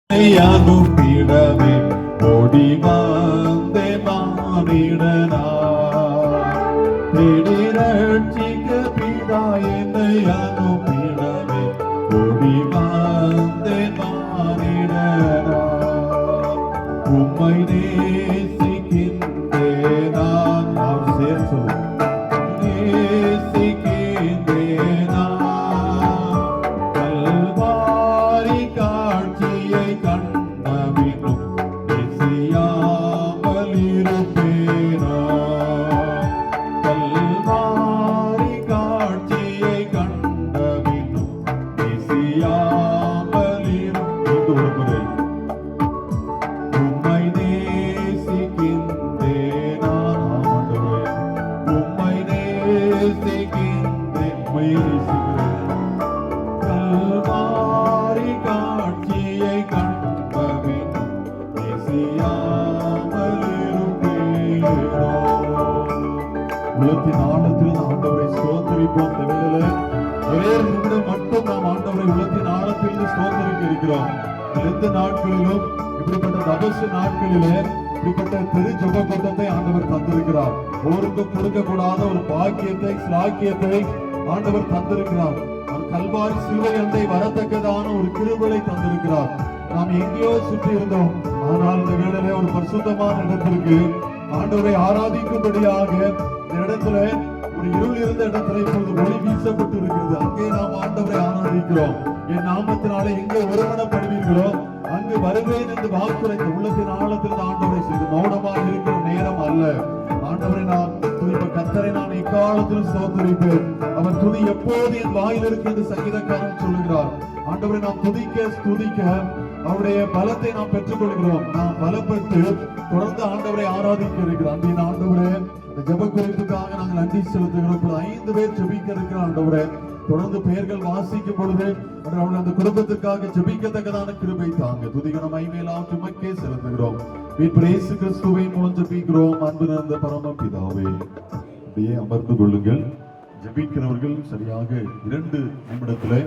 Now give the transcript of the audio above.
அனுப்பிடவே ஓடி வந்தே மானிடனா தேடி ரட்சிக்க பிதா என்னை அனுப்பிடவே ஓடி வந்தே மானிடனா உம்மை நேசிக்கின்றேன் நான் சேர்த்து உள்ளத்தின் ஆழத்தில் ஆண்டவரை ஸ்தோத்திரிப்போம். இந்த வேளையில ஒரே நிமிடம் மட்டும் நாம் ஆண்டவரை உள்ளத்தின் ஆழத்தில் ஸ்தோத்திரிக்க இருக்கிறோம். எந்த நாட்களிலும் இப்படிப்பட்ட தபசு நாட்களிலே இப்படிப்பட்ட பெரு ஜெப கூட்டத்தை ஆண்டவர் தந்திருக்கிறார். ஒருவருக்கும் கொடுக்க கூடாத ஒரு பாக்கியத்தை ஸ்லாக்கியத்தை ஆண்டவர் தந்திருக்கிறார். ஒரு கல்வாரி சிலுவை அண்டை வரத்தக்கதான ஒரு கிருபையை தந்திருக்கிறார். நாம் எங்கேயோ சுற்றி இருந்தோம், ஆனால் இந்த வேளையிலே ஒரு பரிசுத்தமான இடத்திற்கு ஆண்டவரை ஆராதிக்கும்படியாக இந்த இடத்துல ஒரு இருள் இருந்த இடத்துல இப்பொழுது ஒளி வீசப்பட்டு இருக்கிறது. அங்கே நாம் ஆண்டவரை ஆராதிக்கிறோம். என் நாமத்தினாலே எங்கே ஒருமனப்படுவீர்களோ அங்கு வருவேன் என்று வாக்குரைத்த உள்ளத்தின் ஆழத்தில் ஆண்டவரை செய்து மௌனமாக இருக்கிற நேரம் அல்ல. ஆண்டவரை நான் கர்த்தரை நான் எக்காலத்திலும் ஸ்தோத்திரிப்பேன். அவர் துதி எப்போது என் வாயில் இருக்கு என்று சங்கீதக்காரன் சொல்லுகிறார். ஆண்டவரை நாம் துதிக்க ஸ்துதிக்க அவருடைய பலத்தை நாம் பெற்றுக் கொள்கிறோம். நாம் பலப்பட்டு தொடர்ந்து ஆண்டவரை ஆராதிக்க இருக்கிறோம். அன்பின் ஆண்டவரே, இந்த ஜெப குறிப்புக்காக நாங்கள் நன்றி செலுத்துகிறோம். 5 பேர் ஜெபிக்க இருக்கிற ஆண்டவரே, தொடர்ந்து பெயர்கள் வாசிக்கும் பொழுது அவர்கள் அந்த குடும்பத்திற்காக ஜெபிக்கத்தக்கதான கிருபை தாங்க. துதிகன மைமேலாம் சுமக்கே செலுத்துகிறோம். இயேசு கிறிஸ்துவின் மூலம் ஜெபிக்கிறோம். அன்பு நிறைந்த பரம பிதாவே, அப்படியே அமர்ந்து கொள்ளுங்கள். ஜெபிக்கிறவர்கள் சரியாக 2 நிமிடத்திலே